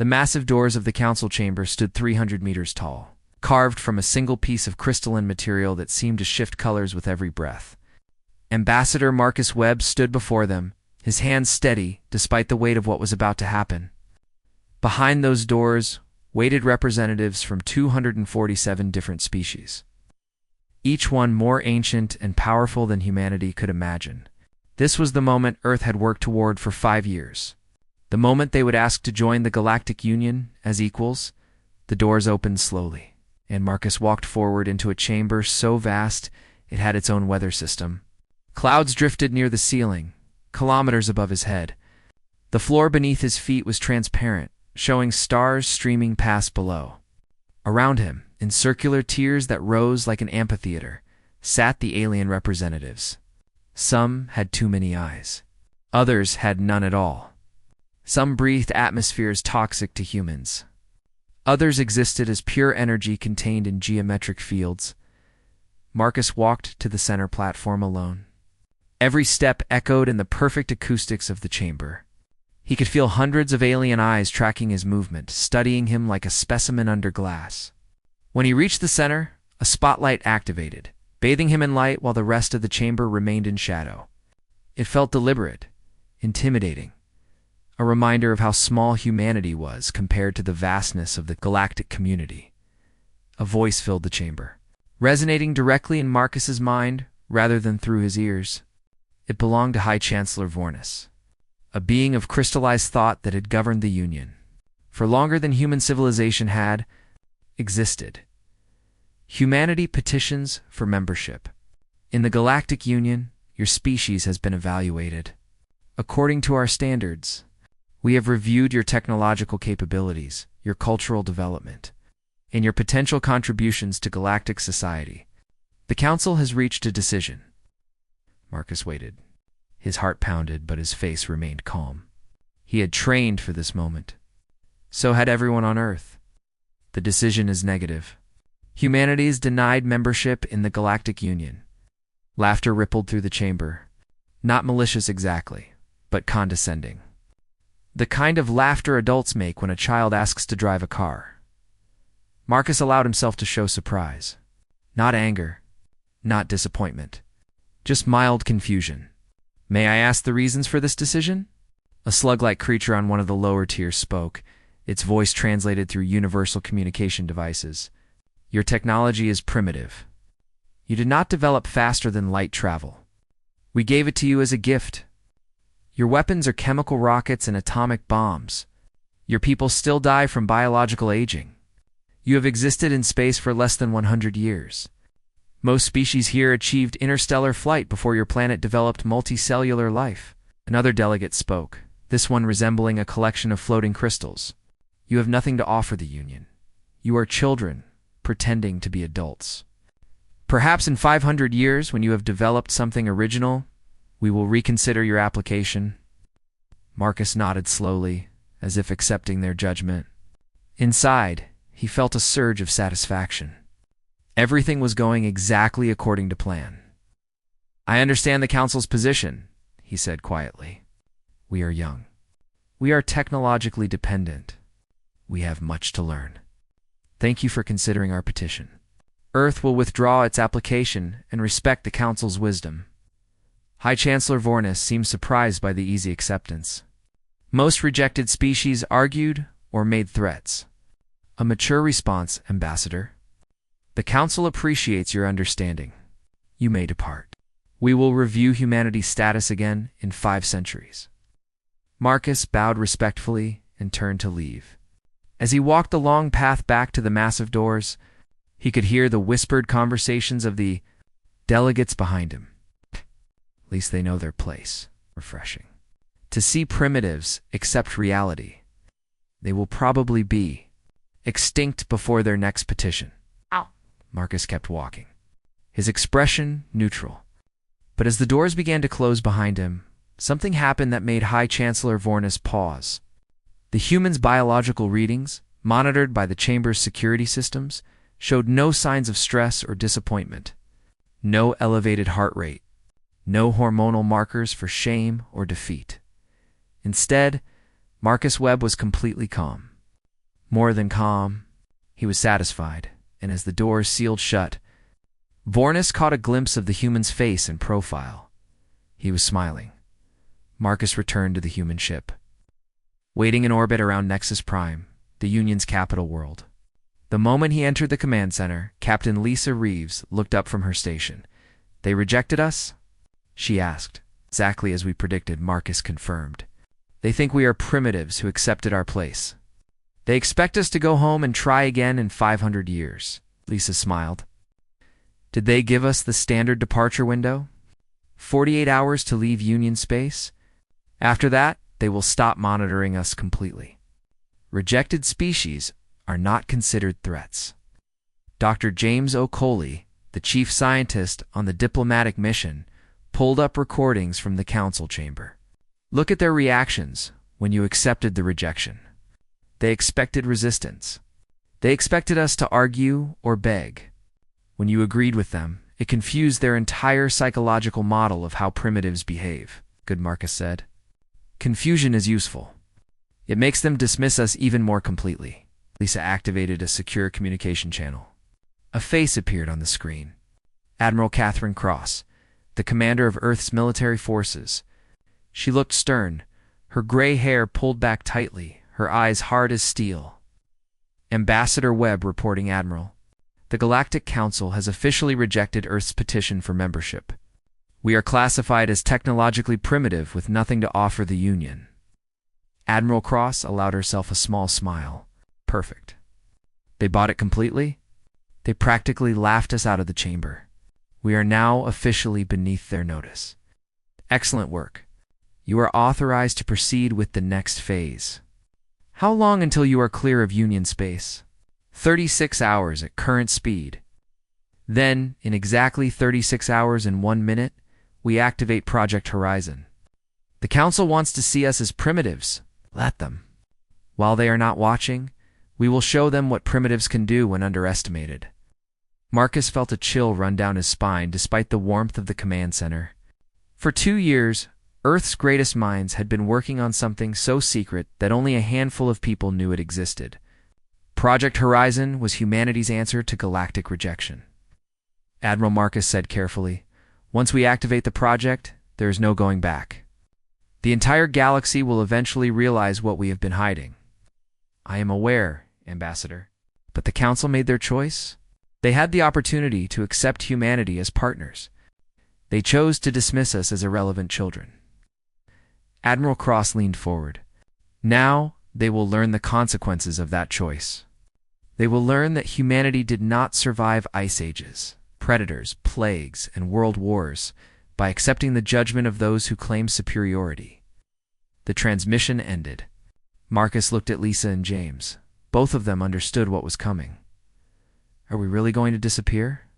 The massive doors of the council chamber stood 300 meters tall, carved from a single piece of crystalline material that seemed to shift colors with every breath. Ambassador Marcus Webb stood before them, his hands steady despite the weight of what was about to happen. Behind those doors waited representatives from 247 different species, each one more ancient and powerful than humanity could imagine. This was the moment Earth had worked toward for 5 years. The moment they would ask to join the Galactic Union as equals. The doors opened slowly, and Marcus walked forward into a chamber so vast it had its own weather system. Clouds drifted near the ceiling, kilometers above his head. The floor beneath his feet was transparent, showing stars streaming past below. Around him, in circular tiers that rose like an amphitheater, sat the alien representatives. Some had too many eyes. Others had none at all. Some breathed atmospheres toxic to humans. Others existed as pure energy contained in geometric fields. Marcus walked to the center platform alone. Every step echoed in the perfect acoustics of the chamber. He could feel hundreds of alien eyes tracking his movement, studying him like a specimen under glass. When he reached the center, a spotlight activated, bathing him in light while the rest of the chamber remained in shadow. It felt deliberate, intimidating, a reminder of how small humanity was compared to the vastness of the galactic community. A voice filled the chamber, resonating directly in Marcus's mind rather than through his ears. It belonged to High Chancellor Vornis, a being of crystallized thought that had governed the Union for longer than human civilization had existed. Humanity petitions for membership. In the Galactic Union, your species has been evaluated. According to our standards, we have reviewed your technological capabilities, your cultural development, and your potential contributions to galactic society. The Council has reached a decision. Marcus waited. His heart pounded, but his face remained calm. He had trained for this moment. So had everyone on Earth. The decision is negative. Humanity is denied membership in the Galactic Union. Laughter rippled through the chamber. Not malicious exactly, but condescending. The kind of laughter adults make when a child asks to drive a car. Marcus allowed himself to show surprise. Not anger, not disappointment, just mild confusion. May I ask the reasons for this decision? A slug-like creature on one of the lower tiers spoke, its voice translated through universal communication devices. Your technology is primitive. You did not develop faster than light travel. We gave it to you as a gift. Your weapons are chemical rockets and atomic bombs. Your people still die from biological aging. You have existed in space for less than 100 years. Most species here achieved interstellar flight before your planet developed multicellular life. Another delegate spoke, this one resembling a collection of floating crystals. You have nothing to offer the Union. You are children, pretending to be adults. Perhaps in 500 years, when you have developed something original, we will reconsider your application. Marcus nodded slowly, as if accepting their judgment. Inside, he felt a surge of satisfaction. Everything was going exactly according to plan. I understand the Council's position, he said quietly. We are young. We are technologically dependent. We have much to learn. Thank you for considering our petition. Earth will withdraw its application and respect the Council's wisdom. High Chancellor Vornis seemed surprised by the easy acceptance. Most rejected species argued or made threats. A mature response, Ambassador. The Council appreciates your understanding. You may depart. We will review humanity's status again in 5 centuries. Marcus bowed respectfully and turned to leave. As he walked the long path back to the massive doors, he could hear the whispered conversations of the delegates behind him. At least they know their place. Refreshing. To see primitives accept reality. They will probably be extinct before their next petition. Ow. Marcus kept walking, his expression neutral. But as the doors began to close behind him, something happened that made High Chancellor Vornis pause. The human's biological readings, monitored by the chamber's security systems, showed no signs of stress or disappointment. No elevated heart rate. No hormonal markers for shame or defeat. Instead, Marcus Webb was completely calm. More than calm, he was satisfied, and as the doors sealed shut, Vornis caught a glimpse of the human's face and profile. He was smiling. Marcus returned to the human ship. Waiting in orbit around Nexus Prime, the Union's capital world. The moment he entered the command center, Captain Lisa Reeves looked up from her station. "They rejected us?" she asked. "Exactly as we predicted," Marcus confirmed. "They think we are primitives who accepted our place. They expect us to go home and try again in 500 years. Lisa smiled. "Did they give us the standard departure window? 48 hours to leave Union space? After that, they will stop monitoring us completely. Rejected species are not considered threats." Dr. James O'Coley, the chief scientist on the diplomatic mission, pulled up recordings from the council chamber. "Look at their reactions when you accepted the rejection. They expected resistance. They expected us to argue or beg. When you agreed with them, it confused their entire psychological model of how primitives behave," Good Marcus said. "Confusion is useful. It makes them dismiss us even more completely." Lisa activated a secure communication channel. A face appeared on the screen. Admiral Catherine Cross, the commander of Earth's military forces. She looked stern, her gray hair pulled back tightly, her eyes hard as steel. "Ambassador Webb reporting, Admiral. The Galactic Council has officially rejected Earth's petition for membership. We are classified as technologically primitive with nothing to offer the Union." Admiral Cross allowed herself a small smile. "Perfect. They bought it completely? They practically laughed us out of the chamber. We are now officially beneath their notice. Excellent work. You are authorized to proceed with the next phase. How long until you are clear of Union space?" 36 hours at current speed. Then, in exactly 36 hours and 1 minute, we activate Project Horizon. The Council wants to see us as primitives. Let them. While they are not watching, we will show them what primitives can do when underestimated. Marcus felt a chill run down his spine despite the warmth of the command center. For 2 years, Earth's greatest minds had been working on something so secret that only a handful of people knew it existed. Project Horizon was humanity's answer to galactic rejection. Admiral Marcus said carefully, "Once we activate the project, there is no going back. The entire galaxy will eventually realize what we have been hiding." "I am aware, Ambassador. But the Council made their choice. They had the opportunity to accept humanity as partners. They chose to dismiss us as irrelevant children." Admiral Cross leaned forward. "Now they will learn the consequences of that choice. They will learn that humanity did not survive ice ages, predators, plagues, and world wars by accepting the judgment of those who claim superiority." The transmission ended. Marcus looked at Lisa and James. Both of them understood what was coming. "Are we really going to disappear?"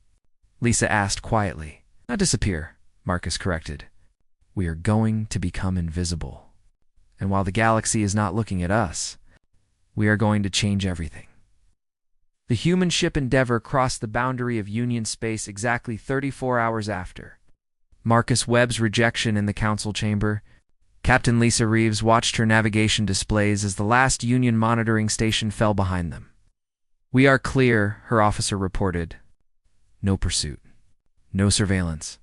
Lisa asked quietly. "Not disappear," Marcus corrected. "We are going to become invisible. And while the galaxy is not looking at us, we are going to change everything." The human ship Endeavour crossed the boundary of Union space exactly 34 hours after Marcus Webb's rejection in the council chamber. Captain Lisa Reeves watched her navigation displays as the last Union monitoring station fell behind them. "We are clear," her officer reported. "No pursuit. No surveillance.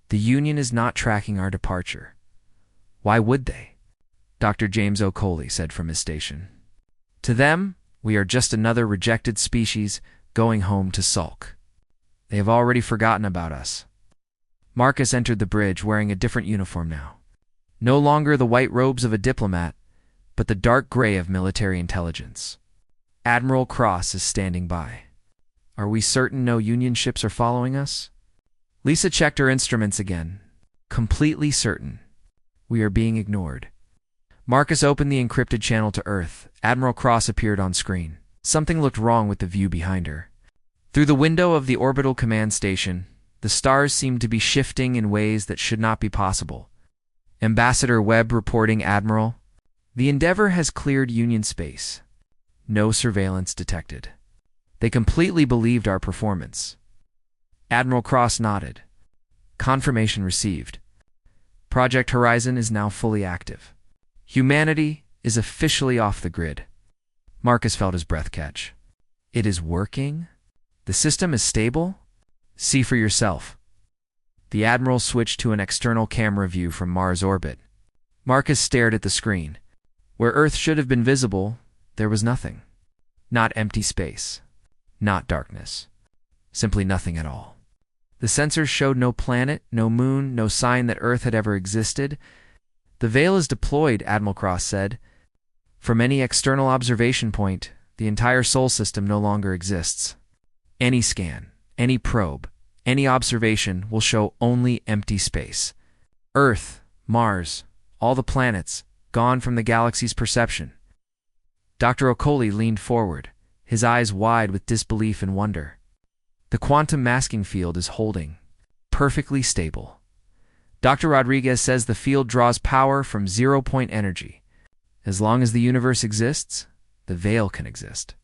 The Union is not tracking our departure." "Why would they?" Dr. James O'Coley said from his station. "To them, we are just another rejected species going home to sulk. They have already forgotten about us." Marcus entered the bridge wearing a different uniform now. No longer the white robes of a diplomat, but the dark gray of military intelligence. Admiral Cross is standing by. "Are we certain no Union ships are following us?" Lisa checked her instruments again. "Completely certain. We are being ignored." Marcus opened the encrypted channel to Earth. Admiral Cross appeared on screen. Something looked wrong with the view behind her. Through the window of the orbital command station, the stars seemed to be shifting in ways that should not be possible. Ambassador Webb reporting, "Admiral, the Endeavour has cleared Union space. No surveillance detected. They completely believed our performance." Admiral Cross nodded. "Confirmation received. Project Horizon is now fully active. Humanity is officially off the grid." Marcus felt his breath catch. It is working? The system is stable? See for yourself. The Admiral switched to an external camera view from Mars' orbit. Marcus stared at the screen. Where Earth should have been visible, there was nothing. Not empty space. Not darkness. Simply nothing at all. The sensors showed no planet, no moon, no sign that Earth had ever existed. The veil is deployed, Admiral Cross said. From any external observation point, the entire Sol system no longer exists. Any scan, any probe, any observation will show only empty space. Earth, Mars, all the planets, gone from the galaxy's perception. Dr. Okoli leaned forward, his eyes wide with disbelief and wonder. The quantum masking field is holding. Perfectly stable. Dr. Rodriguez says the field draws power from zero-point energy. As long as the universe exists, the veil can exist.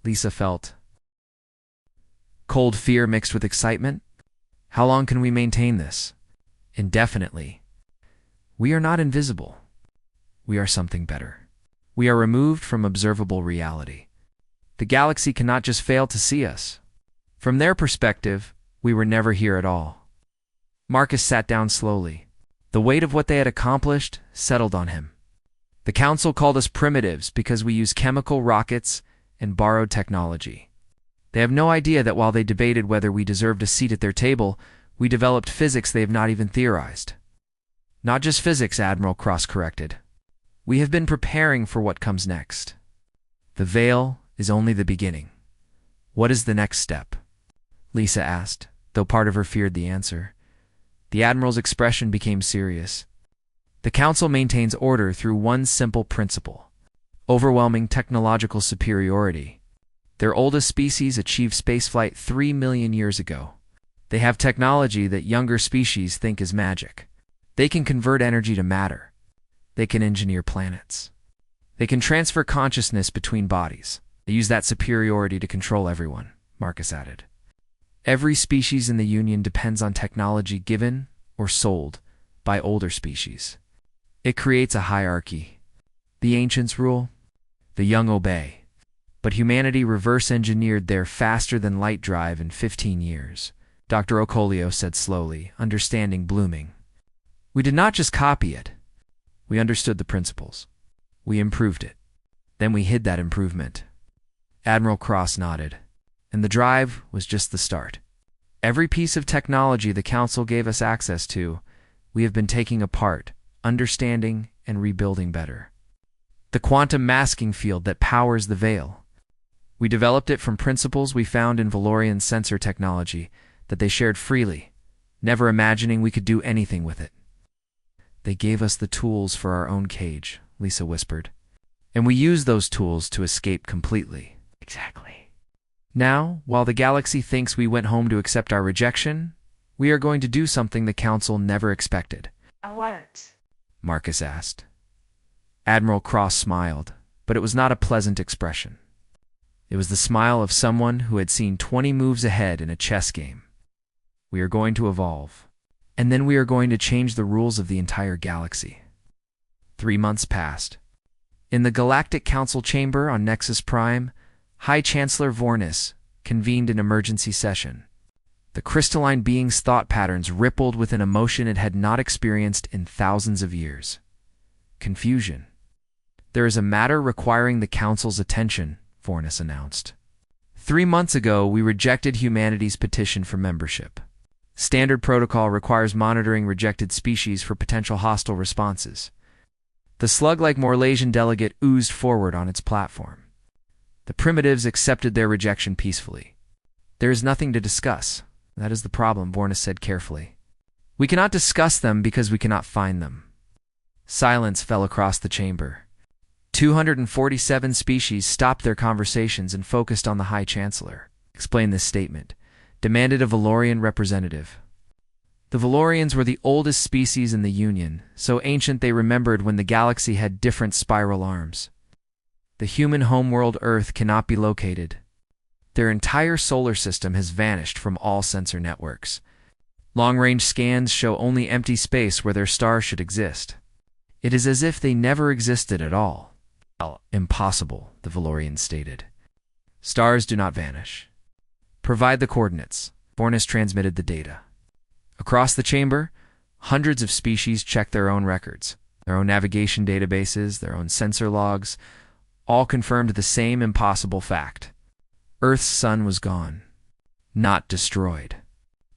Lisa felt cold fear mixed with excitement. How long can we maintain this? Indefinitely. We are not invisible. We are something better. We are removed from observable reality. The galaxy cannot just fail to see us. From their perspective, we were never here at all. Marcus sat down slowly. The weight of what they had accomplished settled on him. The Council called us primitives because we use chemical rockets and borrowed technology. They have no idea that while they debated whether we deserved a seat at their table, we developed physics they have not even theorized. Not just physics, Admiral Cross corrected. We have been preparing for what comes next. The veil is only the beginning. What is the next step? Lisa asked, though part of her feared the answer. The Admiral's expression became serious. The Council maintains order through one simple principle: overwhelming technological superiority. Their oldest species achieved spaceflight 3 million years ago. They have technology that younger species think is magic. They can convert energy to matter. They can engineer planets. They can transfer consciousness between bodies. They use that superiority to control everyone, Marcus added. Every species in the Union depends on technology given or sold by older species. It creates a hierarchy. The ancients rule, the young obey. But humanity reverse-engineered their faster-than-light drive in 15 years, Dr. Okolio said slowly, understanding blooming. We did not just copy it. We understood the principles. We improved it. Then we hid that improvement. Admiral Cross nodded. And the drive was just the start. Every piece of technology the Council gave us access to, we have been taking apart, understanding, and rebuilding better. The quantum masking field that powers the veil. We developed it from principles we found in Valorian sensor technology that they shared freely, never imagining we could do anything with it. They gave us the tools for our own cage, Lisa whispered. And we used those tools to escape completely. Exactly. Now, while the galaxy thinks we went home to accept our rejection, we are going to do something the Council never expected. What? Marcus asked. Admiral Cross smiled, but it was not a pleasant expression. It was the smile of someone who had seen 20 moves ahead in a chess game. We are going to evolve, and then we are going to change the rules of the entire galaxy. 3 months passed. In the Galactic Council chamber on Nexus Prime, High Chancellor Vornis convened an emergency session. The crystalline being's thought patterns rippled with an emotion it had not experienced in thousands of years. Confusion. There is a matter requiring the Council's attention, Vornis announced. 3 months ago, we rejected humanity's petition for membership. Standard protocol requires monitoring rejected species for potential hostile responses. The slug-like Morlasian delegate oozed forward on its platform. The primitives accepted their rejection peacefully. There is nothing to discuss. That is the problem, Vornis said carefully. We cannot discuss them because we cannot find them. Silence fell across the chamber. 247 species stopped their conversations and focused on the High Chancellor. Explain this statement, demanded a Valorian representative. The Valorians were the oldest species in the Union, so ancient they remembered when the galaxy had different spiral arms. The human homeworld Earth cannot be located. Their entire solar system has vanished from all sensor networks. Long-range scans show only empty space where their star should exist. It is as if they never existed at all. Well, impossible, the Valorian stated. Stars do not vanish. Provide the coordinates. Vornis transmitted the data. Across the chamber, hundreds of species checked their own records, their own navigation databases, their own sensor logs, all confirmed the same impossible fact. Earth's sun was gone. Not destroyed.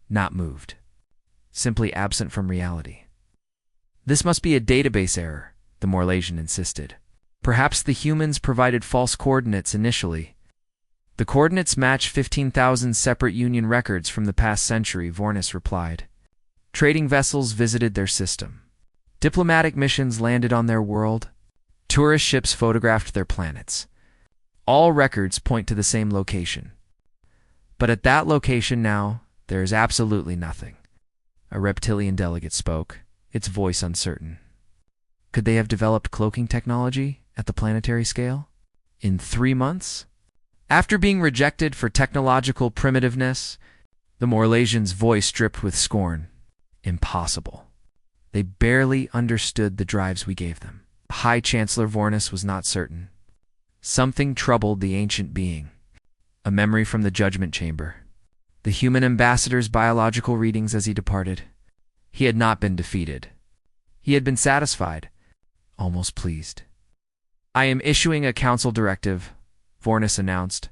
Not moved. Simply absent from reality. This must be a database error, the Morlasian insisted. Perhaps the humans provided false coordinates initially. The coordinates match 15,000 separate Union records from the past century, Vornis replied. Trading vessels visited their system. Diplomatic missions landed on their world. Tourist ships photographed their planets. All records point to the same location. But at that location now, there is absolutely nothing. A reptilian delegate spoke, its voice uncertain. Could they have developed cloaking technology at the planetary scale? In 3 months? After being rejected for technological primitiveness, the Morlasian's voice dripped with scorn. Impossible. They barely understood the drives we gave them. High Chancellor Vornis was not certain. Something troubled the ancient being. A memory from the judgment chamber. The human ambassador's biological readings as he departed. He had not been defeated. He had been satisfied, almost pleased. I am issuing a council directive, Vornis announced.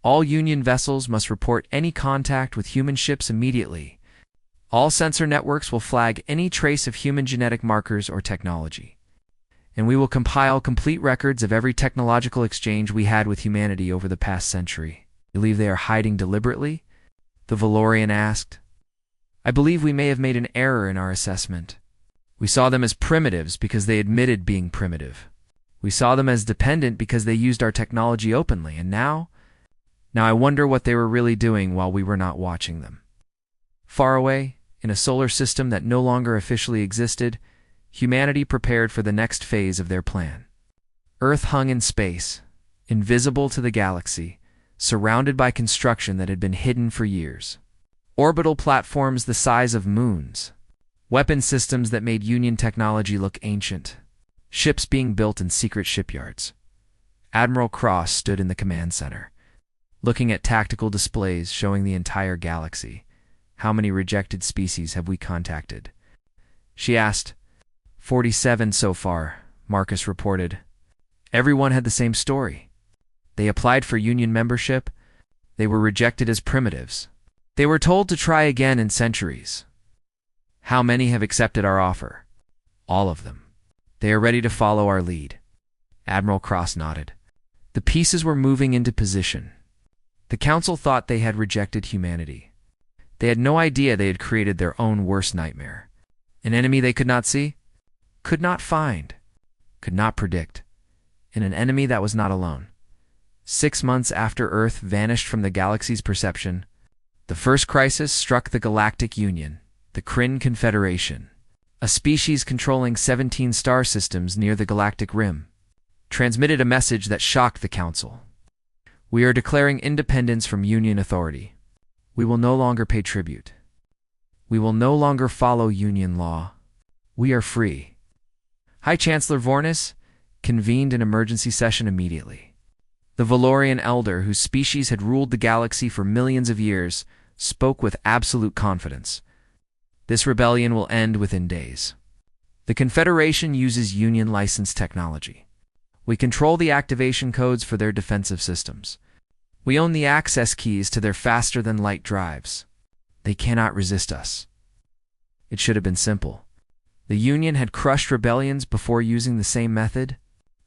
All Union vessels must report any contact with human ships immediately. All sensor networks will flag any trace of human genetic markers or technology. And we will compile complete records of every technological exchange we had with humanity over the past century. You believe they are hiding deliberately? The Valorian asked. I believe we may have made an error in our assessment. We saw them as primitives because they admitted being primitive. We saw them as dependent because they used our technology openly, and now I wonder what they were really doing while we were not watching them. Far away, in a solar system that no longer officially existed, humanity prepared for the next phase of their plan. Earth hung in space, invisible to the galaxy, surrounded by construction that had been hidden for years. Orbital platforms the size of moons. Weapon systems that made Union technology look ancient. Ships being built in secret shipyards. Admiral Cross stood in the command center, looking at tactical displays showing the entire galaxy. How many rejected species have we contacted? She asked. 47 so far, Marcus reported. Everyone had the same story. They applied for Union membership. They were rejected as primitives. They were told to try again in centuries. How many have accepted our offer? All of them. They are ready to follow our lead. Admiral Cross nodded. The pieces were moving into position. The council thought they had rejected humanity. They had no idea they had created their own worst nightmare. An enemy they could not see, could not find, could not predict, and an enemy that was not alone. 6 months after Earth vanished from the galaxy's perception, the first crisis struck the Galactic Union, the Kryn Confederation, a species controlling 17 star systems near the galactic rim, transmitted a message that shocked the Council. We are declaring independence from Union authority. We will no longer pay tribute. We will no longer follow Union law. We are free. High Chancellor Vornis convened an emergency session immediately. The Valorian elder, whose species had ruled the galaxy for millions of years, spoke with absolute confidence. This rebellion will end within days. The Confederation uses Union-licensed technology. We control the activation codes for their defensive systems. We own the access keys to their faster-than-light drives. They cannot resist us. It should have been simple. The Union had crushed rebellions before using the same method.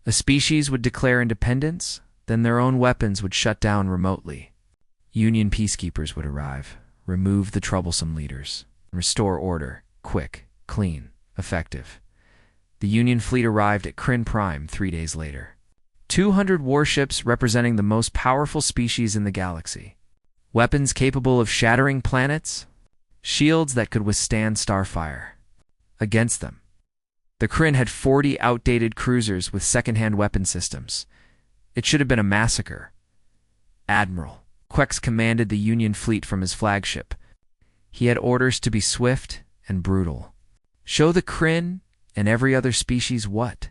A species would declare independence, then their own weapons would shut down remotely. Union peacekeepers would arrive, remove the troublesome leaders, and restore order, quick, clean, effective. The Union fleet arrived at Kryn Prime 3 days later. 200 warships representing the most powerful species in the galaxy. Weapons capable of shattering planets. Shields that could withstand starfire. Against them, the Kryn had 40 outdated cruisers with second-hand weapon systems. It should have been a massacre. Admiral Quex commanded the Union fleet from his flagship. He had orders to be swift and brutal. Show the Kryn and every other species what?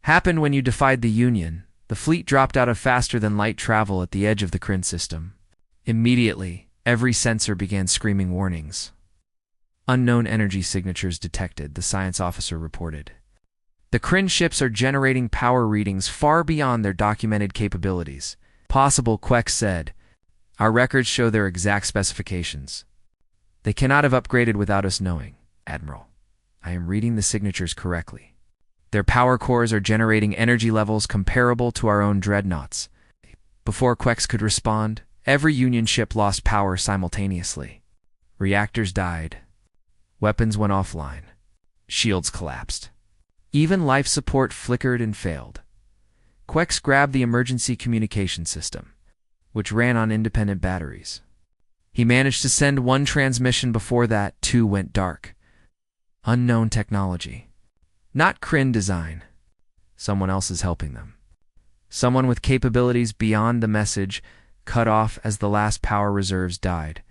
Happened when you defied the Union. The fleet dropped out of faster-than-light travel at the edge of the Kryn system. Immediately, every sensor began screaming warnings. Unknown energy signatures detected, the science officer reported. The Kryn ships are generating power readings far beyond their documented capabilities. Possible, Quex said. Our records show their exact specifications. They cannot have upgraded without us knowing, Admiral. I am reading the signatures correctly. Their power cores are generating energy levels comparable to our own dreadnoughts. Before Quex could respond, every Union ship lost power simultaneously. Reactors died. Weapons went offline. Shields collapsed. Even life support flickered and failed. Quex grabbed the emergency communication system, which ran on independent batteries. He managed to send one transmission before that, two went dark. Unknown technology. Not Kryn design. Someone else is helping them. Someone with capabilities beyond the message, cut off as the last power reserves died.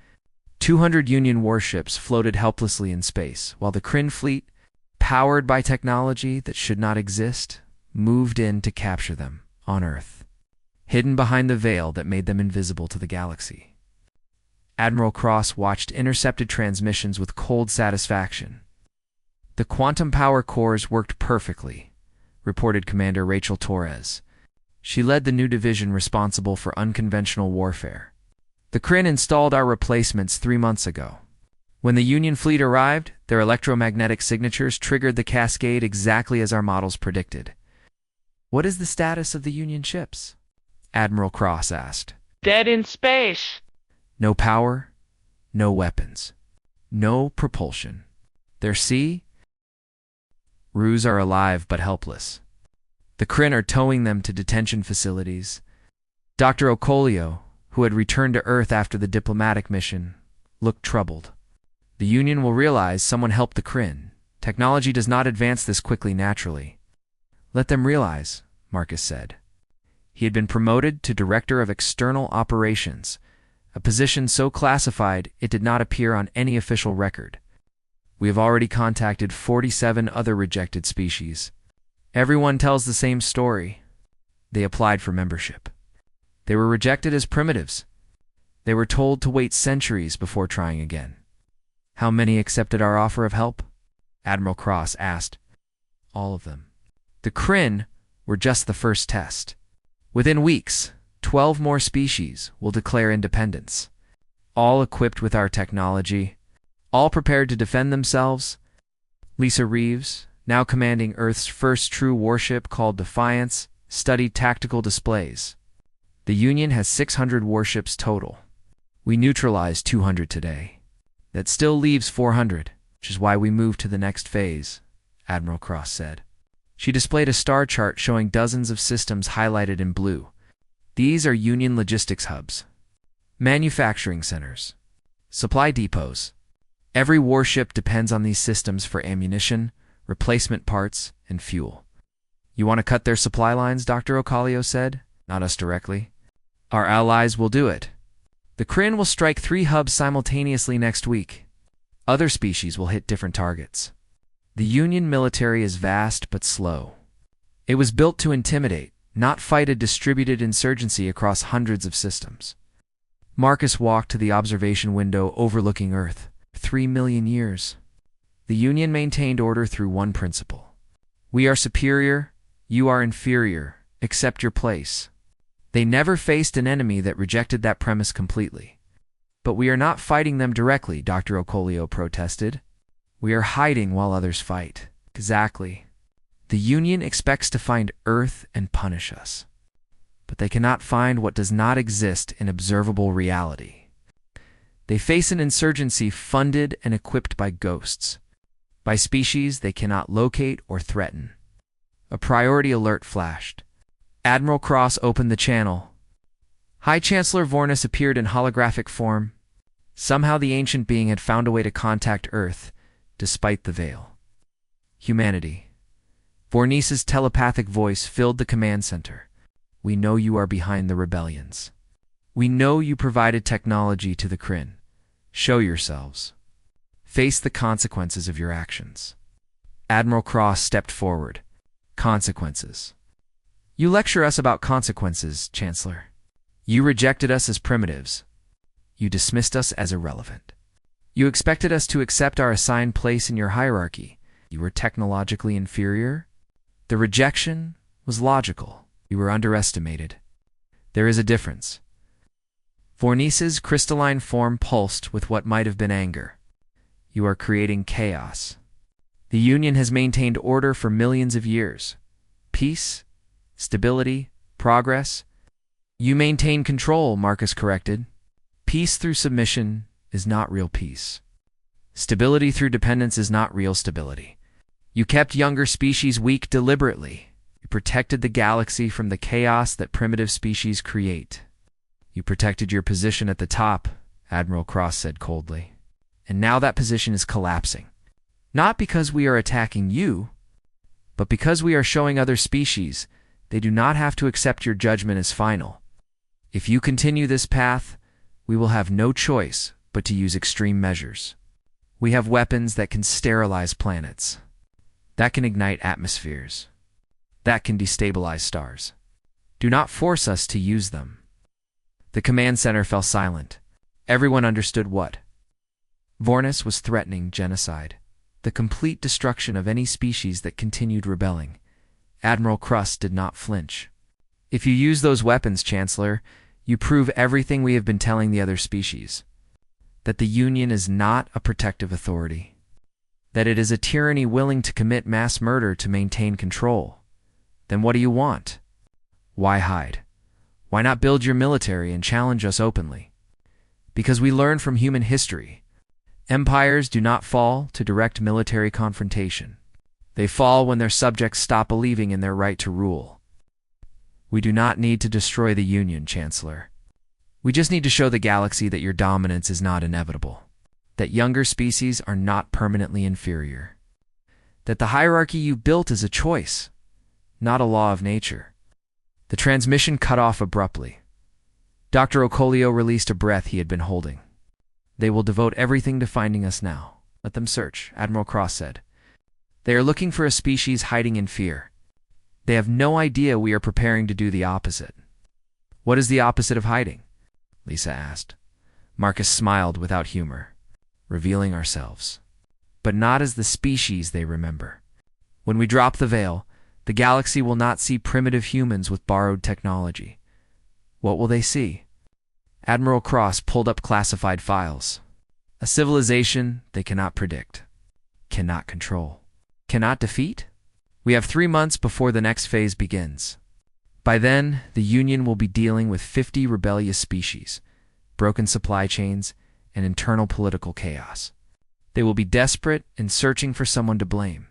200 Union warships floated helplessly in space, while the Kryn fleet, powered by technology that should not exist, moved in to capture them on Earth, hidden behind the veil that made them invisible to the galaxy. Admiral Cross watched intercepted transmissions with cold satisfaction. The quantum power cores worked perfectly, reported Commander Rachel Torres. She led the new division responsible for unconventional warfare. The Kryn installed our replacements 3 months ago. When the Union fleet arrived, their electromagnetic signatures triggered the cascade exactly as our models predicted. What is the status of the Union ships? Admiral Cross asked. Dead in space. No power, no weapons, no propulsion. Their sea? Ruse are alive but helpless. The Kryn are towing them to detention facilities. Dr. Okolio, who had returned to Earth after the diplomatic mission, looked troubled. The Union will realize someone helped the Kryn. Technology does not advance this quickly naturally. Let them realize, Marcus said. He had been promoted to Director of External Operations, a position so classified it did not appear on any official record. We have already contacted 47 other rejected species. Everyone tells the same story. They applied for membership. They were rejected as primitives. They were told to wait centuries before trying again. How many accepted our offer of help? Admiral Cross asked. All of them. The Kryn were just the first test. Within weeks, 12 more species will declare independence, all equipped with our technology, all prepared to defend themselves. Lisa Reeves, now commanding Earth's first true warship called Defiance, studied tactical displays. The Union has 600 warships total. We neutralized 200 today. That still leaves 400, which is why we moved to the next phase, Admiral Cross said. She displayed a star chart showing dozens of systems highlighted in blue. These are Union logistics hubs, manufacturing centers, supply depots. Every warship depends on these systems for ammunition, replacement parts, and fuel. You want to cut their supply lines, Dr. Okolio said, not us directly. Our allies will do it. The Kryn will strike 3 hubs simultaneously next week. Other species will hit different targets. The Union military is vast but slow. It was built to intimidate, not fight a distributed insurgency across hundreds of systems. Marcus walked to the observation window overlooking Earth. 3 million years. The Union maintained order through one principle. We are superior, you are inferior, accept your place. They never faced an enemy that rejected that premise completely. But we are not fighting them directly, Dr. Okolio protested. We are hiding while others fight. Exactly. The Union expects to find Earth and punish us. But they cannot find what does not exist in observable reality. They face an insurgency funded and equipped by ghosts. By species they cannot locate or threaten. A priority alert flashed. Admiral Cross opened the channel. High Chancellor Vornis appeared in holographic form. Somehow the ancient being had found a way to contact Earth, despite the veil. Humanity. Vornis's telepathic voice filled the command center. We know you are behind the rebellions. We know you provided technology to the Kryn. Show yourselves. Face the consequences of your actions. Admiral Cross stepped forward. Consequences. You lecture us about consequences, Chancellor. You rejected us as primitives. You dismissed us as irrelevant. You expected us to accept our assigned place in your hierarchy. You were technologically inferior. The rejection was logical. You were underestimated. There is a difference. Vornice's crystalline form pulsed with what might have been anger. You are creating chaos. The Union has maintained order for millions of years. Peace, stability, progress. You maintain control, Marcus corrected. Peace through submission is not real peace. Stability through dependence is not real stability. You kept younger species weak deliberately. You protected the galaxy from the chaos that primitive species create. You protected your position at the top, Admiral Cross said coldly. And now that position is collapsing. Not because we are attacking you, but because we are showing other species they do not have to accept your judgment as final. If you continue this path, we will have no choice but to use extreme measures. We have weapons that can sterilize planets, that can ignite atmospheres, that can destabilize stars. Do not force us to use them. The command center fell silent. Everyone understood what. Vornis was threatening genocide, the complete destruction of any species that continued rebelling. Admiral Crust did not flinch. If you use those weapons, Chancellor, you prove everything we have been telling the other species. That the Union is not a protective authority. That it is a tyranny willing to commit mass murder to maintain control. Then what do you want? Why hide? Why not build your military and challenge us openly? Because we learn from human history. Empires do not fall to direct military confrontation. They fall when their subjects stop believing in their right to rule. We do not need to destroy the Union, Chancellor. We just need to show the galaxy that your dominance is not inevitable. That younger species are not permanently inferior. That the hierarchy you built is a choice, not a law of nature. The transmission cut off abruptly. Dr. Ocolio released a breath he had been holding. They will devote everything to finding us now. Let them search, Admiral Cross said. They are looking for a species hiding in fear. They have no idea we are preparing to do the opposite. What is the opposite of hiding? Lisa asked. Marcus smiled without humor. Revealing ourselves. But not as the species they remember. When we drop the veil, the galaxy will not see primitive humans with borrowed technology. What will they see? Admiral Cross pulled up classified files. A civilization they cannot predict, cannot control, cannot defeat? We have 3 months before the next phase begins. By then, the Union will be dealing with 50 rebellious species, broken supply chains, and internal political chaos. They will be desperate and searching for someone to blame.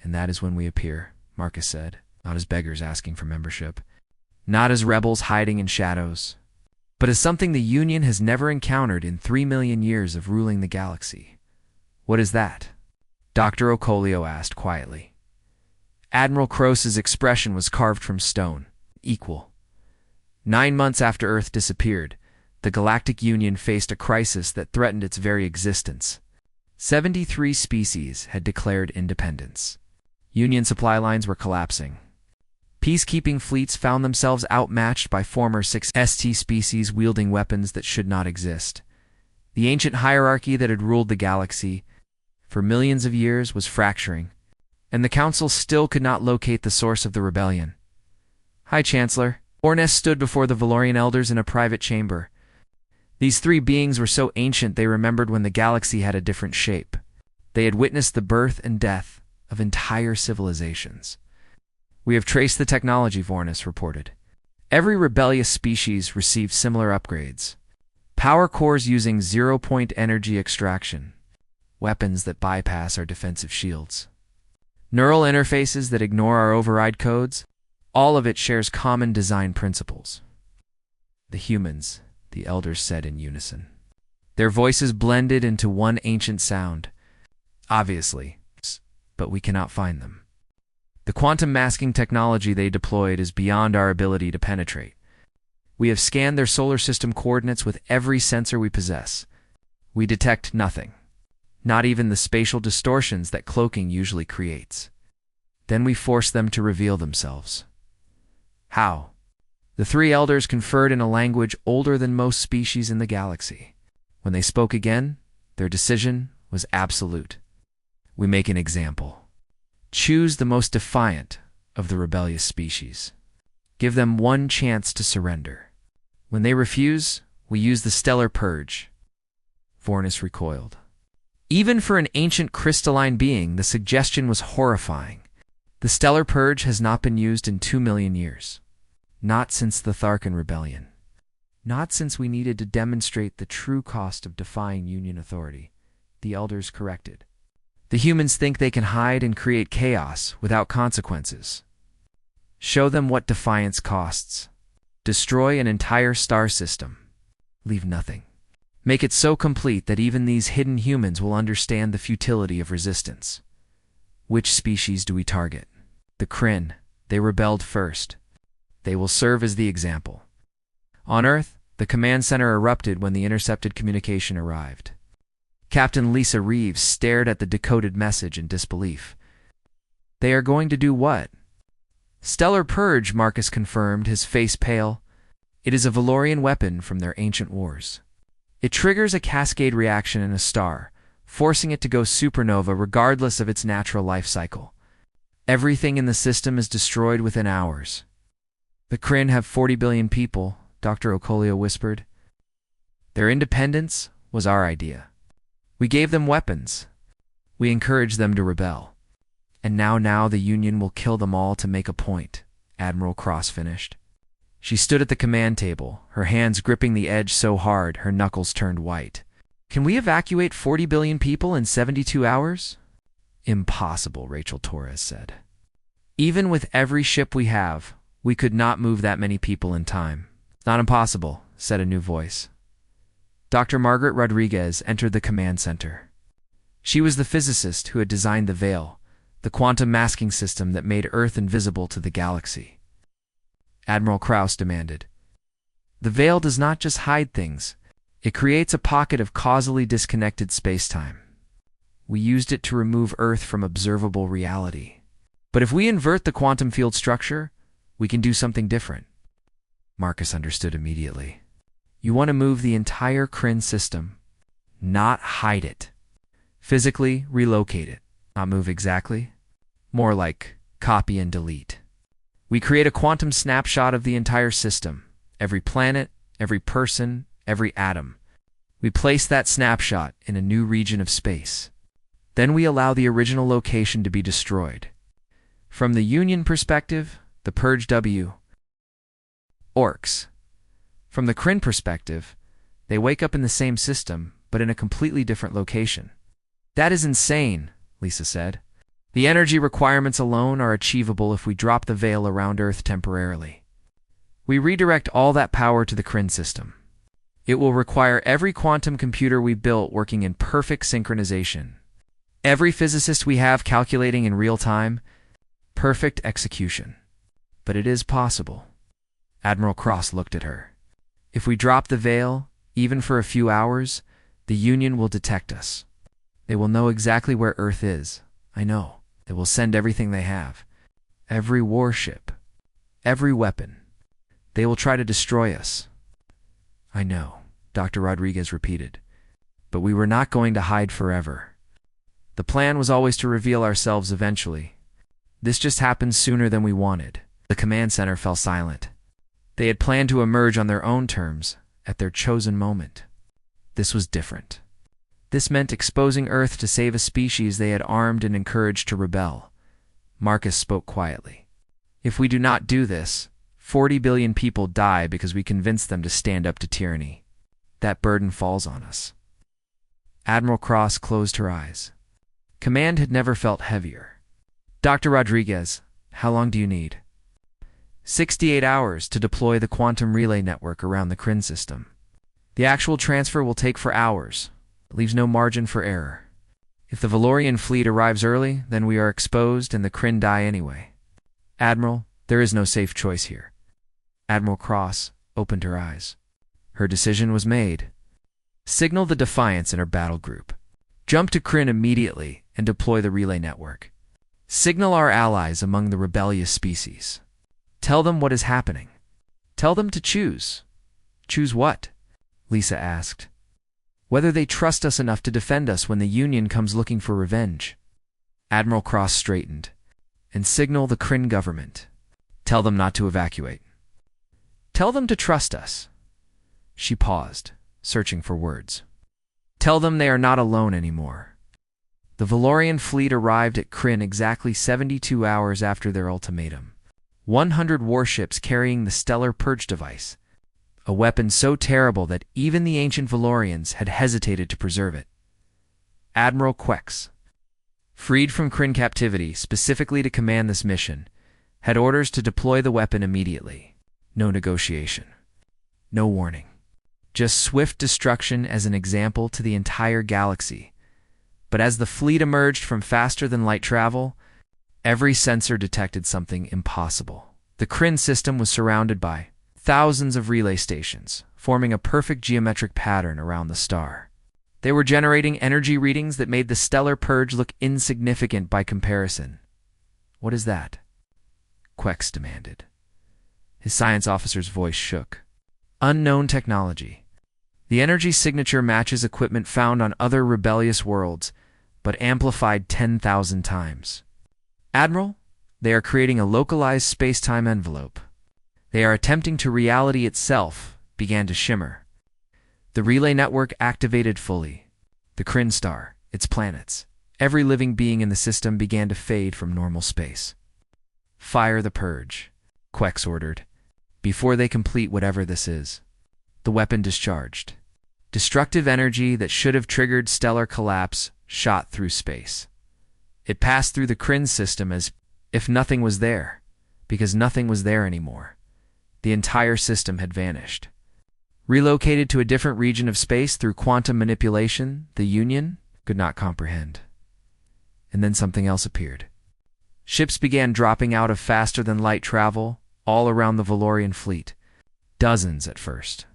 And that is when we appear, Marcus said, not as beggars asking for membership, not as rebels hiding in shadows, but as something the Union has never encountered in 3 million years of ruling the galaxy. What is that? Dr. Ocolio asked quietly. Admiral Cross's expression was carved from stone, equal. 9 months after Earth disappeared, the Galactic Union faced a crisis that threatened its very existence. 73 species had declared independence. Union supply lines were collapsing. Peacekeeping fleets found themselves outmatched by former 6th species wielding weapons that should not exist. The ancient hierarchy that had ruled the galaxy for millions of years was fracturing, and the Council still could not locate the source of the rebellion. Hi, Chancellor. Ornes stood before the Valorian elders in a private chamber. These 3 beings were so ancient they remembered when the galaxy had a different shape. They had witnessed the birth and death of entire civilizations. We have traced the technology, Vornis reported. Every rebellious species received similar upgrades. Power cores using zero-point energy extraction, weapons that bypass our defensive shields. Neural interfaces that ignore our override codes, all of it shares common design principles. The humans, the elders said in unison. Their voices blended into one ancient sound. Obviously, but we cannot find them. The quantum masking technology they deployed is beyond our ability to penetrate. We have scanned their solar system coordinates with every sensor we possess. We detect nothing, not even the spatial distortions that cloaking usually creates. Then we forced them to reveal themselves. How? The three elders conferred in a language older than most species in the galaxy. When they spoke again, their decision was absolute. We make an example. Choose the most defiant of the rebellious species. Give them one chance to surrender. When they refuse, we use the stellar purge. Vornis recoiled. Even for an ancient crystalline being, the suggestion was horrifying. The stellar purge has not been used in 2 million years. Not since the Tharkan Rebellion. Not since we needed to demonstrate the true cost of defying Union authority, the elders corrected. The humans think they can hide and create chaos without consequences. Show them what defiance costs. Destroy an entire star system. Leave nothing. Make it so complete that even these hidden humans will understand the futility of resistance. Which species do we target? The Kryn. They rebelled first. They will serve as the example. On Earth, the command center erupted when the intercepted communication arrived. Captain Lisa Reeves stared at the decoded message in disbelief. They are going to do what? Stellar Purge, Marcus confirmed, his face pale. It is a Valorian weapon from their ancient wars. It triggers a cascade reaction in a star, forcing it to go supernova regardless of its natural life cycle. Everything in the system is destroyed within hours. The Kryn have 40 billion people, Dr. Okolio whispered. Their independence was our idea. We gave them weapons. We encouraged them to rebel. And now the Union will kill them all to make a point, Admiral Cross finished. She stood at the command table, her hands gripping the edge so hard her knuckles turned white. Can we evacuate 40 billion people in 72 hours? Impossible, Rachel Torres said. Even with every ship we have, we could not move that many people in time. Not impossible, said a new voice. Dr. Margaret Rodriguez entered the command center. She was the physicist who had designed the veil, the quantum masking system that made Earth invisible to the galaxy. Admiral Krauss demanded. The veil does not just hide things. It creates a pocket of causally disconnected spacetime. We used it to remove Earth from observable reality. But if we invert the quantum field structure, we can do something different. Marcus understood immediately. You want to move the entire Kryn system, not hide it. Physically relocate it, not move exactly. More like copy and delete. We create a quantum snapshot of the entire system, every planet, every person, every atom. We place that snapshot in a new region of space. Then we allow the original location to be destroyed. From the Union perspective, the Purge W. Orcs. From the Kryn perspective, they wake up in the same system, but in a completely different location. That is insane, Lisa said. The energy requirements alone are achievable if we drop the veil around Earth temporarily. We redirect all that power to the Kryn system. It will require every quantum computer we built working in perfect synchronization. Every physicist we have calculating in real time. Perfect execution. But it is possible. Admiral Cross looked at her. If we drop the veil, even for a few hours, the Union will detect us. They will know exactly where Earth is. I know. They will send everything they have. Every warship. Every weapon. They will try to destroy us. I know, Dr. Rodriguez repeated. But we were not going to hide forever. The plan was always to reveal ourselves eventually. This just happened sooner than we wanted. The command center fell silent. They had planned to emerge on their own terms, at their chosen moment. This was different. This meant exposing Earth to save a species they had armed and encouraged to rebel. Marcus spoke quietly. If we do not do this, 40 billion people die because we convince them to stand up to tyranny. That burden falls on us. Admiral Cross closed her eyes. Command had never felt heavier. Dr. Rodriguez, how long do you need? 68 hours to deploy the quantum relay network around the Kryn system. The actual transfer will take for hours. It leaves no margin for error. If the Valorian fleet arrives early, then we are exposed and the Kryn die anyway. Admiral, there is no safe choice here. Admiral Cross opened her eyes. Her decision was made. Signal the Defiance in her battle group. Jump to Kryn immediately and deploy the relay network. Signal our allies among the rebellious species. Tell them what is happening. Tell them to choose. Choose what? Lisa asked. Whether they trust us enough to defend us when the Union comes looking for revenge. Admiral Cross straightened. And signal the Kryn government. Tell them not to evacuate. Tell them to trust us. She paused, searching for words. Tell them they are not alone anymore. The Valorian fleet arrived at Kryn exactly 72 hours after their ultimatum. 100 warships carrying the Stellar Purge device, a weapon so terrible that even the ancient Valorians had hesitated to preserve it. Admiral Quex, freed from Kryn captivity specifically to command this mission, had orders to deploy the weapon immediately. No negotiation. No warning. Just swift destruction as an example to the entire galaxy. But as the fleet emerged from faster-than-light travel, every sensor detected something impossible. The Kryn system was surrounded by thousands of relay stations, forming a perfect geometric pattern around the star. They were generating energy readings that made the stellar purge look insignificant by comparison. What is that? Quex demanded. His science officer's voice shook. Unknown technology. The energy signature matches equipment found on other rebellious worlds, but amplified 10,000 times. Admiral, they are creating a localized space-time envelope. They are attempting to reality itself began to shimmer. The relay network activated fully. The Kryn star, its planets, every living being in the system began to fade from normal space. Fire the purge, Quex ordered, before they complete whatever this is. The weapon discharged. Destructive energy that should have triggered stellar collapse shot through space. It passed through the Kryn system as if nothing was there, because nothing was there anymore. The entire system had vanished. Relocated to a different region of space through quantum manipulation, the Union could not comprehend. And then something else appeared. Ships began dropping out of faster-than-light travel all around the Valorian fleet. Dozens at first,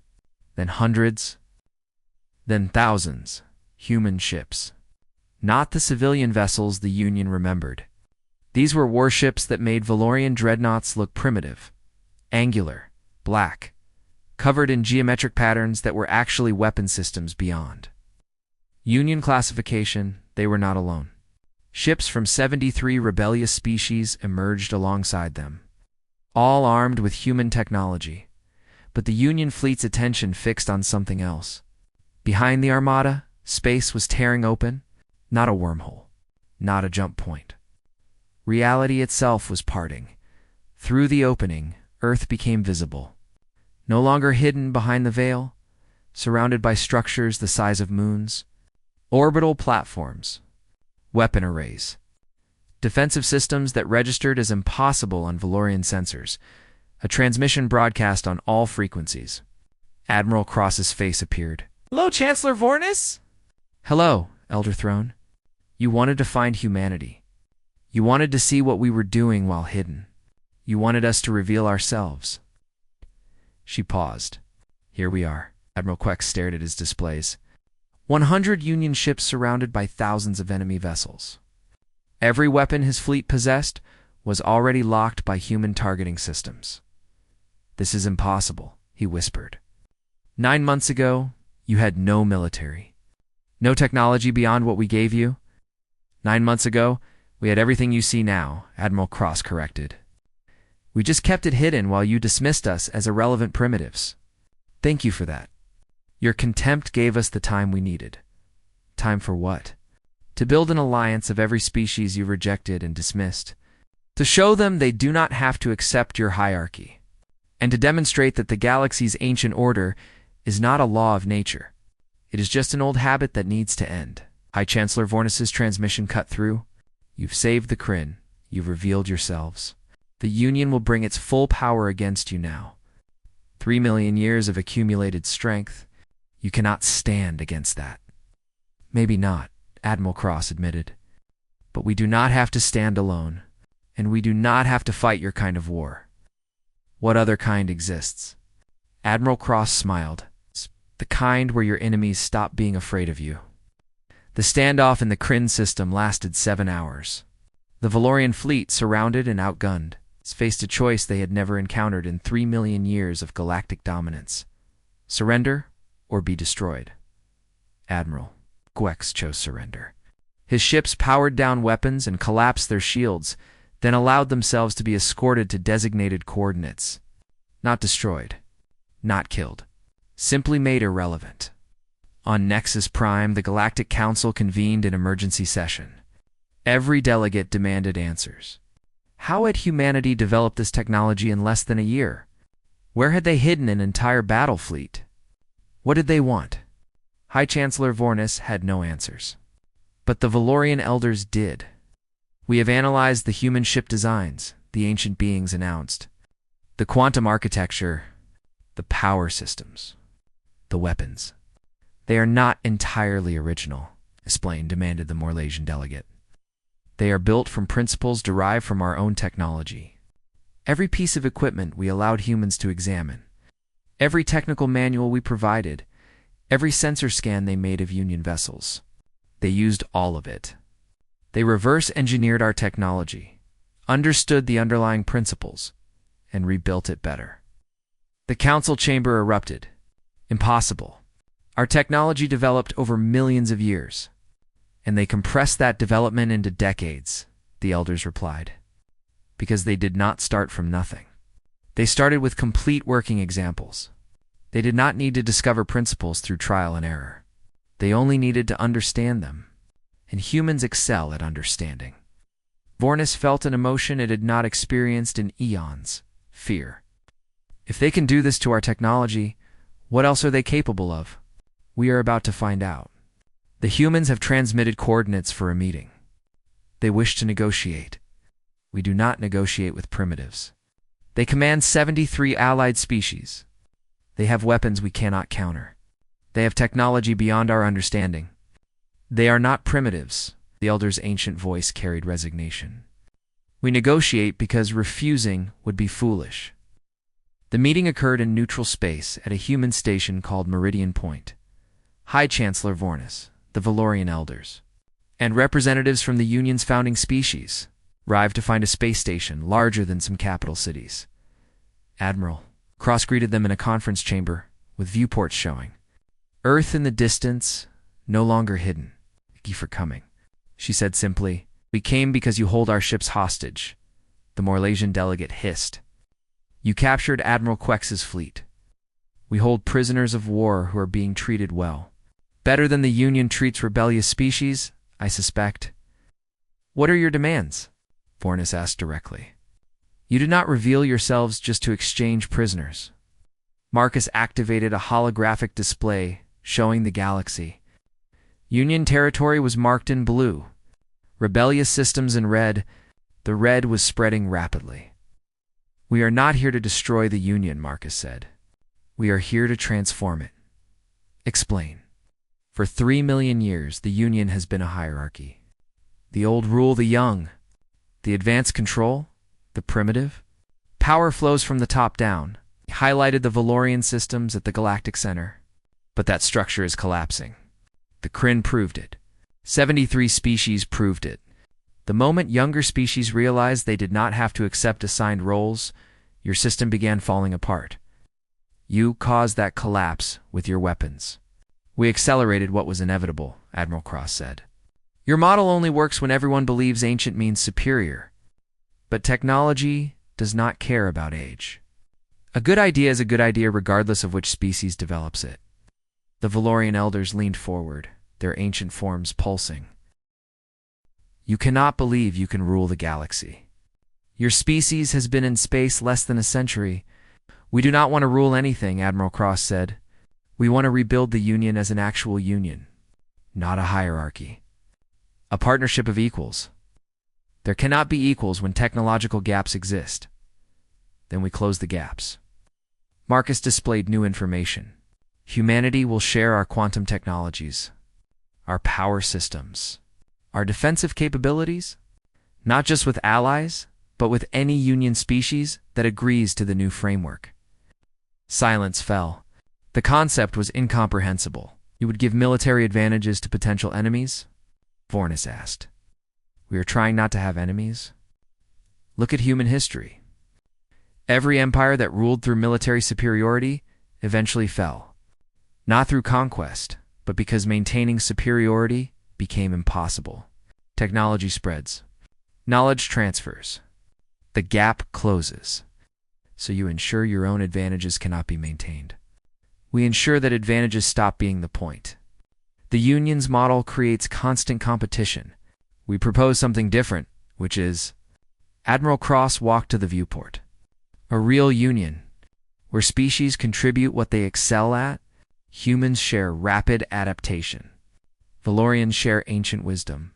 then hundreds, then thousands. Human ships. Not the civilian vessels the Union remembered. These were warships that made Valorian dreadnoughts look primitive, angular, black, covered in geometric patterns that were actually weapon systems beyond. Union classification, they were not alone. Ships from 73 rebellious species emerged alongside them, all armed with human technology. But the Union fleet's attention fixed on something else. Behind the Armada, space was tearing open, not a wormhole, not a jump point. Reality itself was parting. Through the opening, Earth became visible. No longer hidden behind the veil, surrounded by structures the size of moons, orbital platforms, weapon arrays, defensive systems that registered as impossible on Valorian sensors, a transmission broadcast on all frequencies. Admiral Cross's face appeared. Hello, Chancellor Vornis? Hello, Elder Throne. You wanted to find humanity. You wanted to see what we were doing while hidden. You wanted us to reveal ourselves. She paused. Here we are. Admiral Quex stared at his displays. 100 Union ships surrounded by thousands of enemy vessels. Every weapon his fleet possessed was already locked by human targeting systems. This is impossible, he whispered. 9 months ago, you had no military. No technology beyond what we gave you. 9 months ago, we had everything you see now, Admiral Cross corrected. We just kept it hidden while you dismissed us as irrelevant primitives. Thank you for that. Your contempt gave us the time we needed. Time for what? To build an alliance of every species you rejected and dismissed. To show them they do not have to accept your hierarchy. And to demonstrate that the galaxy's ancient order is not a law of nature. It is just an old habit that needs to end. High Chancellor Vornis's transmission cut through. You've saved the Kryn. You've revealed yourselves. The Union will bring its full power against you now. 3 million years of accumulated strength. You cannot stand against that. Maybe not, Admiral Cross admitted. But we do not have to stand alone. And we do not have to fight your kind of war. What other kind exists? Admiral Cross smiled. The kind where your enemies stop being afraid of you. The standoff in the Kryn system lasted 7 hours. The Valorian fleet, surrounded and outgunned, faced a choice they had never encountered in 3 million years of galactic dominance: surrender or be destroyed. Admiral Gwex chose surrender. His ships powered down weapons and collapsed their shields, then allowed themselves to be escorted to designated coordinates. Not destroyed, not killed, simply made irrelevant. On Nexus Prime, the Galactic Council convened an emergency session. Every delegate demanded answers. How had humanity developed this technology in less than a year? Where had they hidden an entire battle fleet? What did they want? High Chancellor Vornis had no answers. But the Valorian elders did. We have analyzed the human ship designs, the ancient beings announced. The quantum architecture, the power systems, the weapons. They are not entirely original, demanded the Morlasian delegate. They are built from principles derived from our own technology. Every piece of equipment we allowed humans to examine, every technical manual we provided, every sensor scan they made of Union vessels. They used all of it. They reverse-engineered our technology, understood the underlying principles, and rebuilt it better. The council chamber erupted. Impossible. Our technology developed over millions of years, and they compressed that development into decades, the elders replied. Because they did not start from nothing. They started with complete working examples. They did not need to discover principles through trial and error. They only needed to understand them, and humans excel at understanding. Vornis felt an emotion it had not experienced in eons: fear. If they can do this to our technology, what else are they capable of? We are about to find out. The humans have transmitted coordinates for a meeting. They wish to negotiate. We do not negotiate with primitives. They command 73 allied species. They have weapons we cannot counter. They have technology beyond our understanding. They are not primitives, the elder's ancient voice carried resignation. We negotiate because refusing would be foolish. The meeting occurred in neutral space at a human station called Meridian Point. High Chancellor Vornis, the Valorian elders, and representatives from the Union's founding species arrived to find a space station larger than some capital cities. Admiral Cross greeted them in a conference chamber with viewports showing. Earth in the distance, no longer hidden. Thank you for coming, she said simply. We came because you hold our ships hostage, the Morlasian delegate hissed. You captured Admiral Quex's fleet. We hold prisoners of war who are being treated well. Better than the Union treats rebellious species, I suspect. What are your demands? Vornis asked directly. You did not reveal yourselves just to exchange prisoners. Marcus activated a holographic display showing the galaxy. Union territory was marked in blue. Rebellious systems in red. The red was spreading rapidly. We are not here to destroy the Union, Marcus said. We are here to transform it. Explain. For 3 million years, the Union has been a hierarchy. The old rule the young. The advanced control the primitive. Power flows from the top down. He highlighted the Valorian systems at the Galactic Center. But that structure is collapsing. The Kryn proved it. 73 species proved it. The moment younger species realized they did not have to accept assigned roles, your system began falling apart. You caused that collapse with your weapons. We accelerated what was inevitable, Admiral Cross said. Your model only works when everyone believes ancient means superior. But technology does not care about age. A good idea is a good idea regardless of which species develops it. The Valorian elders leaned forward, their ancient forms pulsing. You cannot believe you can rule the galaxy. Your species has been in space less than a century. We do not want to rule anything, Admiral Cross said. We want to rebuild the Union as an actual union, not a hierarchy. A partnership of equals. There cannot be equals when technological gaps exist. Then we close the gaps. Marcus displayed new information. Humanity will share our quantum technologies, our power systems, our defensive capabilities, not just with allies, but with any Union species that agrees to the new framework. Silence fell. The concept was incomprehensible. You would give military advantages to potential enemies? Vornis asked. We are trying not to have enemies. Look at human history. Every empire that ruled through military superiority eventually fell. Not through conquest, but because maintaining superiority became impossible. Technology spreads. Knowledge transfers. The gap closes. So you ensure your own advantages cannot be maintained. We ensure that advantages stop being the point. The Union's model creates constant competition. We propose something different, which is Admiral Cross walked to the viewport. A real union, where species contribute what they excel at, humans share rapid adaptation. Valorians share ancient wisdom.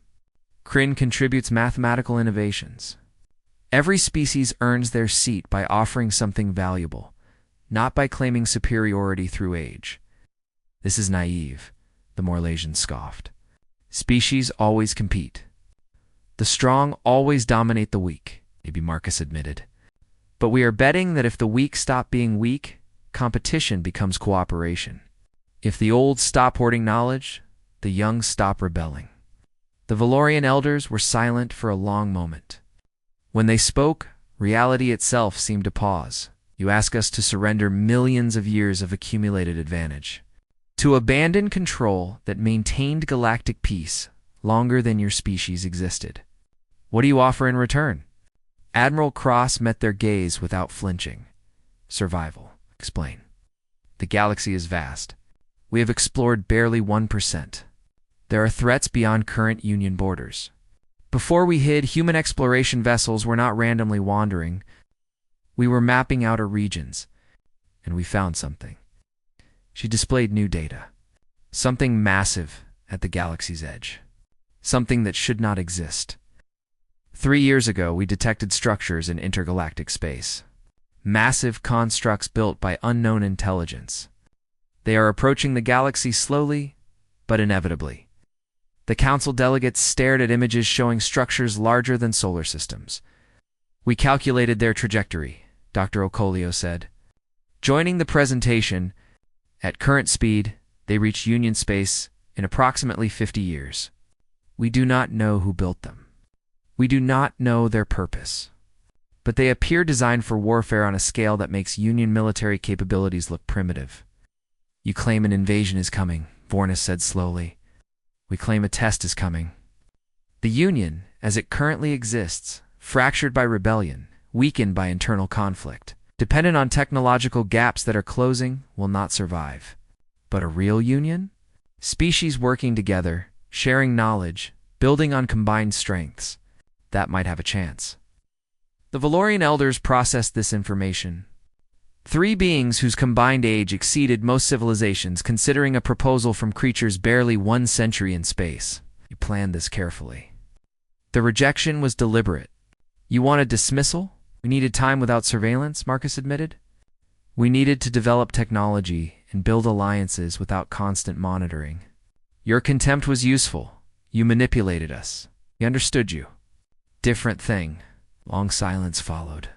Kryn contributes mathematical innovations. Every species earns their seat by offering something valuable, not by claiming superiority through age. This is naive, the Morlasians scoffed. Species always compete. The strong always dominate the weak, maybe Marcus admitted. But we are betting that if the weak stop being weak, competition becomes cooperation. If the old stop hoarding knowledge, the young stop rebelling. The Valorian elders were silent for a long moment. When they spoke, reality itself seemed to pause. You ask us to surrender millions of years of accumulated advantage, to abandon control that maintained galactic peace longer than your species existed. What do you offer in return? Admiral Cross met their gaze without flinching. Survival. Explain. The galaxy is vast. We have explored barely 1%. There are threats beyond current Union borders. Before we hid, human exploration vessels were not randomly wandering. We were mapping outer regions, and we found something. She displayed new data. Something massive at the galaxy's edge. Something that should not exist. 3 years ago, we detected structures in intergalactic space. Massive constructs built by unknown intelligence. They are approaching the galaxy slowly, but inevitably. The council delegates stared at images showing structures larger than solar systems. We calculated their trajectory, Dr. Ocolio said. Joining the presentation, at current speed, they reach Union space in approximately 50 years. We do not know who built them. We do not know their purpose. But they appear designed for warfare on a scale that makes Union military capabilities look primitive. You claim an invasion is coming, Vornis said slowly. We claim a test is coming. The Union, as it currently exists, fractured by rebellion, weakened by internal conflict, dependent on technological gaps that are closing, will not survive. But a real Union? Species working together, sharing knowledge, building on combined strengths. That might have a chance. The Valorian elders processed this information. 3 beings whose combined age exceeded most civilizations, considering a proposal from creatures barely 1 century in space. You planned this carefully. The rejection was deliberate. You wanted dismissal? We needed time without surveillance, Marcus admitted. We needed to develop technology and build alliances without constant monitoring. Your contempt was useful. You manipulated us. We understood you. Different thing. Long silence followed.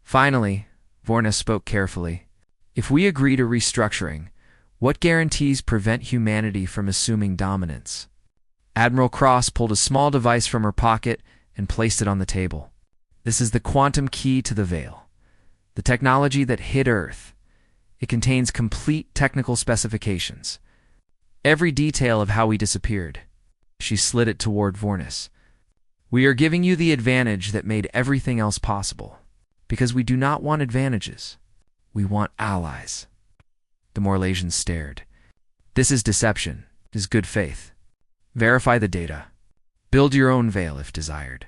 Finally, Vornis spoke carefully. If we agree to restructuring, what guarantees prevent humanity from assuming dominance? Admiral Cross pulled a small device from her pocket and placed it on the table. This is the quantum key to the Veil, the technology that hid Earth. It contains complete technical specifications. Every detail of how we disappeared. She slid it toward Vornis. We are giving you the advantage that made everything else possible. Because we do not want advantages. We want allies. The Morlasians stared. This is deception. It is good faith. Verify the data. Build your own veil if desired.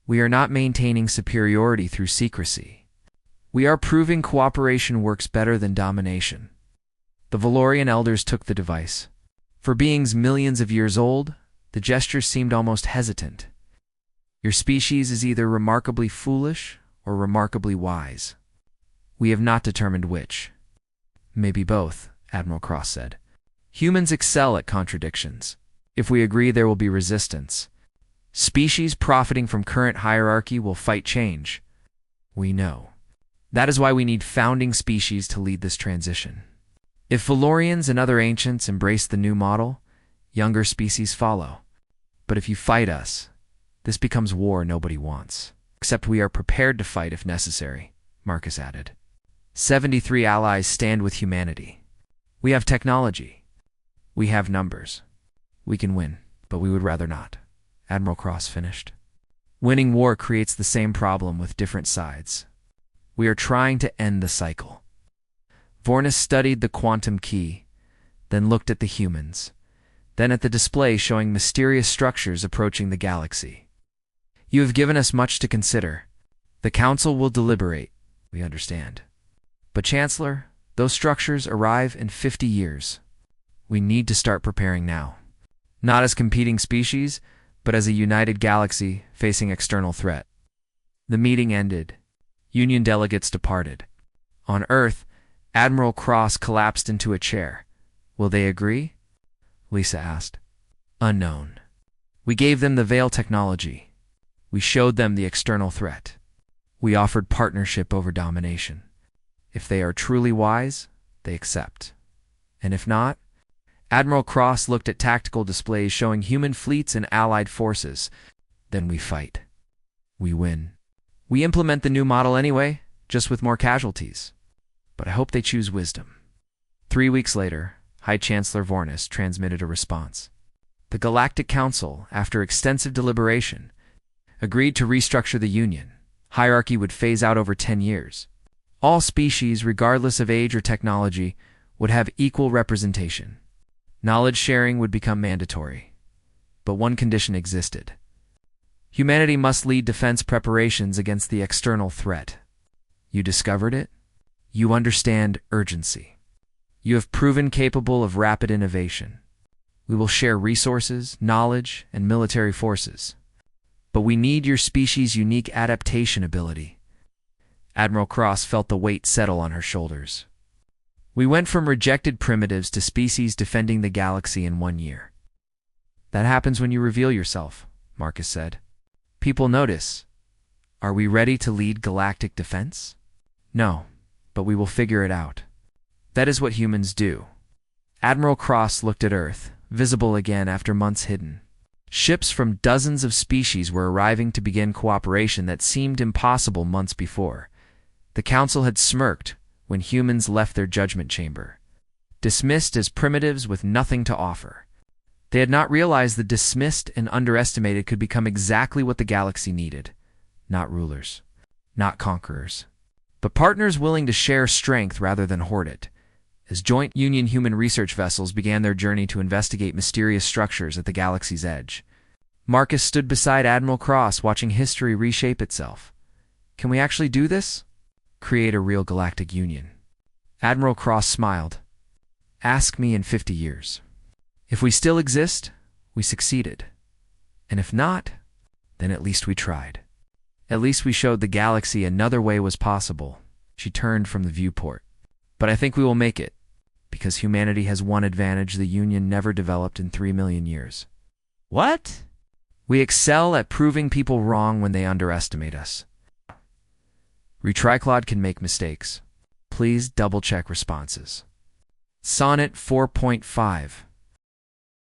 We are not maintaining superiority through secrecy. We are proving cooperation works better than domination. The Valorian elders took the device. For beings millions of years old, the gesture seemed almost hesitant. Your species is either remarkably foolish or remarkably wise. We have not determined which. Maybe both, Admiral Cross said. Humans excel at contradictions. If we agree, there will be resistance. Species profiting from current hierarchy will fight change. We know. That is why we need founding species to lead this transition. If Valorians and other ancients embrace the new model, younger species follow. But if you fight us, This becomes war nobody wants. Except we are prepared to fight if necessary, Marcus added. 73 allies stand with humanity. We have technology. We have numbers. We can win, but we would rather not, Admiral Cross finished. Winning war creates the same problem with different sides. We are trying to end the cycle. Vornis studied the quantum key, then looked at the humans, then at the display showing mysterious structures approaching the galaxy. You have given us much to consider. The Council will deliberate, we understand. But Chancellor, those structures arrive in 50 years. We need to start preparing now. Not as competing species, but as a united galaxy facing external threat. The meeting ended. Union delegates departed. On Earth, Admiral Cross collapsed into a chair. Will they agree? Lisa asked. Unknown. We gave them the Veil technology. We showed them the external threat. We offered partnership over domination. If they are truly wise, they accept. And if not, Admiral Cross looked at tactical displays showing human fleets and allied forces. Then we fight. We win. We implement the new model anyway, just with more casualties. But I hope they choose wisdom. 3 weeks later, High Chancellor Vornis transmitted a response. The Galactic Council, after extensive deliberation, agreed to restructure the Union. Hierarchy would phase out over 10 years. All species, regardless of age or technology, would have equal representation. Knowledge sharing would become mandatory. But one condition existed. Humanity must lead defense preparations against the external threat. You discovered it? You understand urgency. You have proven capable of rapid innovation. We will share resources, knowledge, and military forces. But we need your species' unique adaptation ability. Admiral Cross felt the weight settle on her shoulders. We went from rejected primitives to species defending the galaxy in 1 year. That happens when you reveal yourself, Marcus said. People notice. Are we ready to lead galactic defense? No, but we will figure it out. That is what humans do. Admiral Cross looked at Earth, visible again after months hidden. Ships from dozens of species were arriving to begin cooperation that seemed impossible months before. The Council had smirked when humans left their judgment chamber, dismissed as primitives with nothing to offer. They had not realized the dismissed and underestimated could become exactly what the galaxy needed. Not rulers, not conquerors, but partners willing to share strength rather than hoard it. As joint Union human research vessels began their journey to investigate mysterious structures at the galaxy's edge, Marcus stood beside Admiral Cross watching history reshape itself. Can we actually do this? Create a real galactic union. Admiral Cross smiled. Ask me in 50 years. If we still exist, we succeeded. And if not, then at least we tried. At least we showed the galaxy another way was possible. She turned from the viewport. But I think we will make it, because humanity has one advantage the Union never developed in 3 million years. What? We excel at proving people wrong when they underestimate us. Retriclod can make mistakes. Please double-check responses. Sonnet 4.5